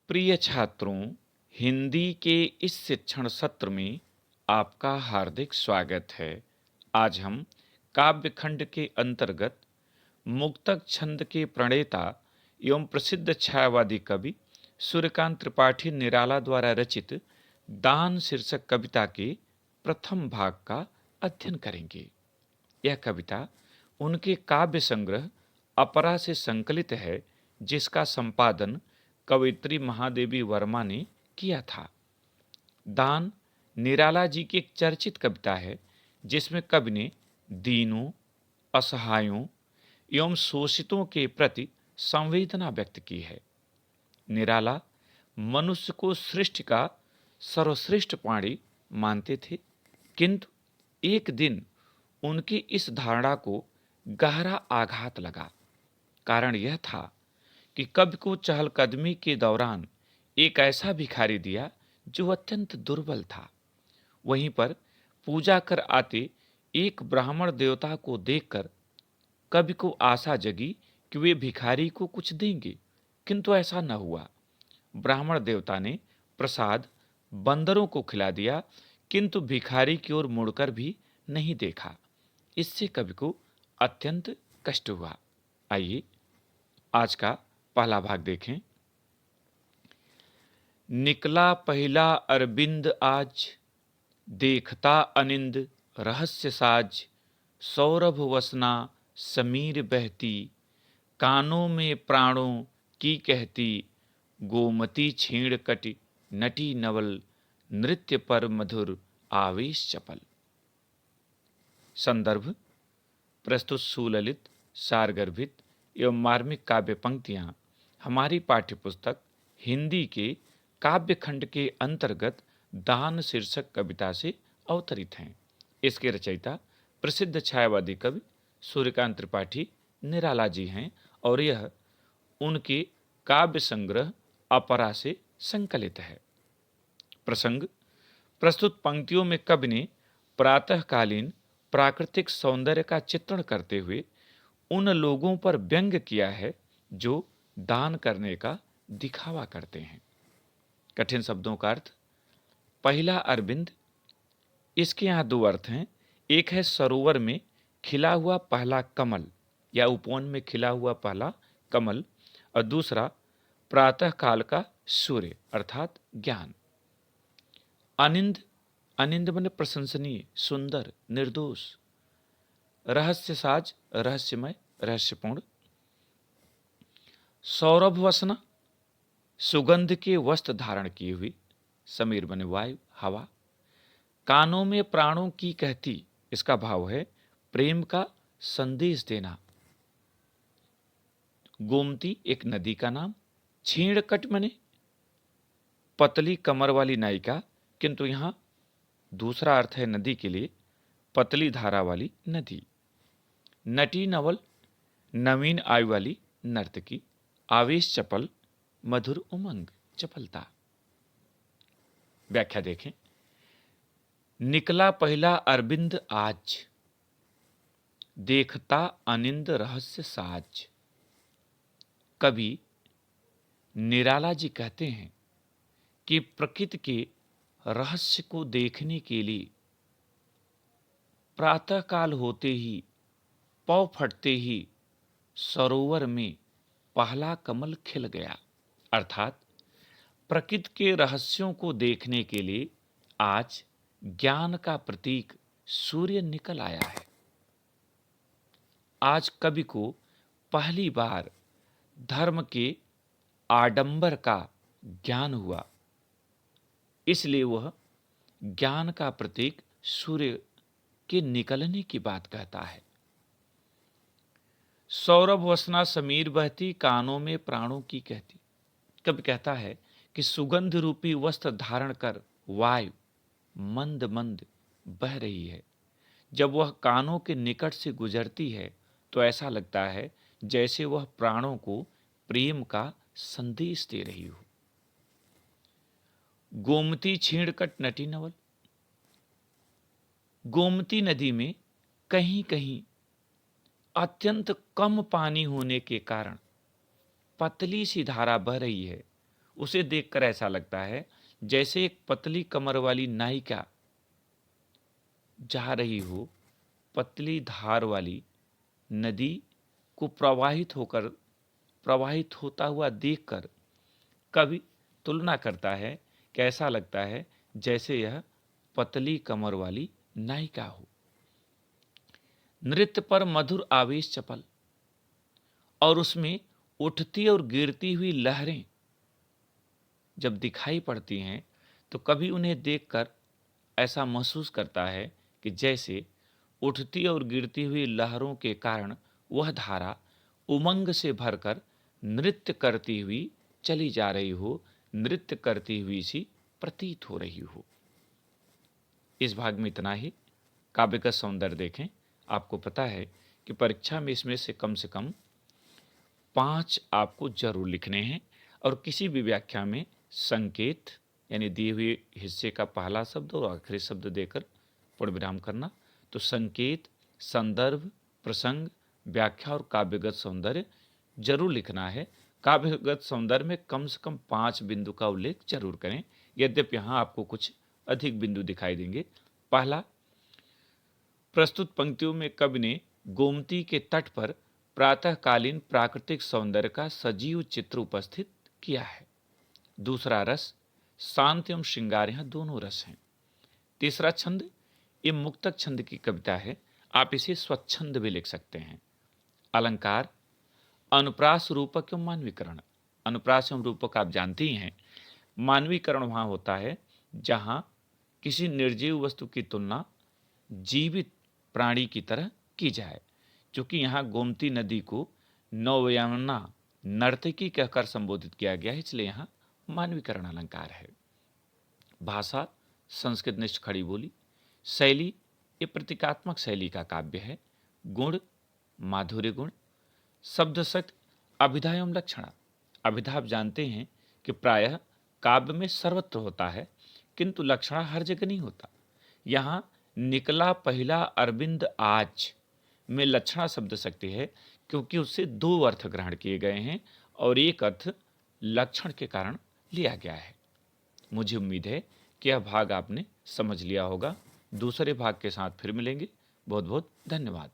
प्रिय छात्रों, हिंदी के इस शिक्षण सत्र में आपका हार्दिक स्वागत है। आज हम काव्यखंड के अंतर्गत मुक्तक छंद के प्रणेता एवं प्रसिद्ध छायावादी कवि सूर्यकांत त्रिपाठी निराला द्वारा रचित दान शीर्षक कविता के प्रथम भाग का अध्ययन करेंगे। यह कविता उनके काव्य संग्रह अपरा से संकलित है, जिसका संपादन कवयित्री महादेवी वर्मा ने किया था। दान निराला जी की एक चर्चित कविता है, जिसमें कवि ने दीनों, असहायों एवं शोषितों के प्रति संवेदना व्यक्त की है। निराला मनुष्य को सृष्टि का सर्वश्रेष्ठ प्राणी मानते थे, किंतु एक दिन उनकी इस धारणा को गहरा आघात लगा। कारण यह था कि कवि को चहलकदमी के दौरान एक ऐसा भिखारी दिया जो अत्यंत दुर्बल था। वहीं पर पूजा कर आते एक ब्राह्मण देवता को देखकर कवि को आशा जगी कि वे भिखारी को कुछ देंगे, किंतु ऐसा न हुआ। ब्राह्मण देवता ने प्रसाद बंदरों को खिला दिया, किंतु भिखारी की ओर मुड़कर भी नहीं देखा। इससे कवि को अत्यंत कष्ट हुआ। आइए आज का पहला भाग देखें। निकला पहला अरविंद आज, देखता अनिंद रहस्य साज। सौरभ वसना समीर बहती, कानों में प्राणों की कहती। गोमती छीण कटि नटी नवल, नृत्य पर मधुर आवेश चपल। संदर्भ प्रस्तुत सुललित, सारगर्भित एवं मार्मिक काव्य पंक्तियां हमारी पाठ्यपुस्तक हिंदी के काव्यखंड के अंतर्गत दान शीर्षक कविता से अवतरित हैं। इसके रचयिता प्रसिद्ध छायावादी कवि सूर्यकांत त्रिपाठी निराला जी हैं और यह उनके काव्य संग्रह अपरा से संकलित है। प्रसंग प्रस्तुत पंक्तियों में कवि ने प्रातःकालीन प्राकृतिक सौंदर्य का चित्रण करते हुए उन लोगों पर व्यंग किया है जो दान करने का दिखावा करते हैं। कठिन शब्दों का अर्थ। पहला अरविंद, इसके यहां दो अर्थ हैं। एक है सरोवर में खिला हुआ पहला कमल या उपवन में खिला हुआ पहला कमल, और दूसरा प्रातः काल का सूर्य अर्थात ज्ञान। अनिंद, अनिंद माने प्रशंसनीय, सुंदर, निर्दोष। रहस्य साज, रहस्यमय, रहस्यपूर्ण। सौरभ वसना, सुगंध के वस्त्र धारण किए हुई। समीर बने वायु, हवा। कानों में प्राणों की कहती, इसका भाव है प्रेम का संदेश देना। गोमती एक नदी का नाम। छीणकट मने पतली कमर वाली नायिका, किंतु यहां दूसरा अर्थ है नदी के लिए पतली धारा वाली नदी। नटी नवल नवीन आयु वाली नर्तकी। आवेश चपल मधुर उमंग, चपलता। व्याख्या देखें। निकला पहला अरविंद आज, देखता अनिंद रहस्य साज। कवि निराला जी कहते हैं कि प्रकृति के रहस्य को देखने के लिए प्रातःकाल होते ही, पौ फटते ही सरोवर में पहला कमल खिल गया। अर्थात प्रकृति के रहस्यों को देखने के लिए आज ज्ञान का प्रतीक सूर्य निकल आया है। आज कवि को पहली बार धर्म के आडंबर का ज्ञान हुआ, इसलिए वह ज्ञान का प्रतीक सूर्य के निकलने की बात कहता है। सौरभ वसना समीर बहती, कानों में प्राणों की कहती। कवि कहता है कि सुगंध रूपी वस्त्र धारण कर वायु मंद मंद बह रही है। जब वह कानों के निकट से गुजरती है तो ऐसा लगता है जैसे वह प्राणों को प्रेम का संदेश दे रही हो। गोमती छीणकट नटी नवल, गोमती नदी में कहीं कहीं अत्यंत कम पानी होने के कारण पतली सी धारा बह रही है। उसे देखकर ऐसा लगता है जैसे एक पतली कमर वाली नायिका जा रही हो पतली धार वाली नदी को प्रवाहित होता हुआ देखकर कवि तुलना करता है कि ऐसा लगता है जैसे यह पतली कमर वाली नायिका हो। नृत्य पर मधुर आवेश चपल और उसमें उठती और गिरती हुई लहरें जब दिखाई पड़ती हैं तो कभी उन्हें देखकर ऐसा महसूस करता है कि जैसे उठती और गिरती हुई लहरों के कारण वह धारा उमंग से भरकर नृत्य करती हुई चली जा रही हो, नृत्य करती हुई सी प्रतीत हो रही हो। इस भाग में इतना ही। काव्य का सौंदर्य देखें। आपको पता है कि परीक्षा में इसमें से कम 5 आपको जरूर लिखने हैं और किसी भी व्याख्या में संकेत यानी दिए हुए हिस्से का पहला शब्द और आखिरी शब्द देकर पूर्ण विराम करना। तो संकेत, संदर्भ, प्रसंग, व्याख्या और काव्यगत सौंदर्य जरूर लिखना है। काव्यगत सौंदर्य में कम से कम 5 बिंदु का उल्लेख जरूर करें, यद्यपि यहाँ आपको कुछ अधिक बिंदु दिखाई देंगे। पहला, प्रस्तुत पंक्तियों में कवि ने गोमती के तट पर प्रातःकालीन प्राकृतिक सौंदर्य का सजीव चित्र उपस्थित किया है। दूसरा रस, शांति एवं श्रृंगार, यहाँ दोनों रस हैं। तीसरा छंद, ये मुक्तक छंद की कविता है, आप इसे स्वच्छंद भी लिख सकते हैं। अलंकार, अनुप्रास रूपक एवं मानवीकरण। अनुप्रास एवं रूपक आप जानते ही हैं। मानवीकरण वहां होता है जहां किसी निर्जीव वस्तु की तुलना जीवित प्राणी की तरह की जाए। क्योंकि यहाँ गोमती नदी को नौयवना नर्तकी कहकर संबोधित किया गया है, इसलिए यहाँ मानवीकरण अलंकार है। भाषा, संस्कृत निष्ठ खड़ी बोली। शैली, ये प्रतीकात्मक शैली का काव्य है। गुण, माधुर्य गुण। शब्द शक्ति, अभिधा एवं लक्षणा। अभिधा आप जानते हैं कि प्रायः काव्य में सर्वत्र होता है, किंतु लक्षणा हर जगह नहीं होता। यहाँ निकला पहला अरविंद आज में लक्षणा शब्द शक्ति है, क्योंकि उससे 2 अर्थ ग्रहण किए गए हैं और एक अर्थ लक्षण के कारण लिया गया है। मुझे उम्मीद है कि यह भाग आपने समझ लिया होगा। दूसरे भाग के साथ फिर मिलेंगे। बहुत बहुत धन्यवाद।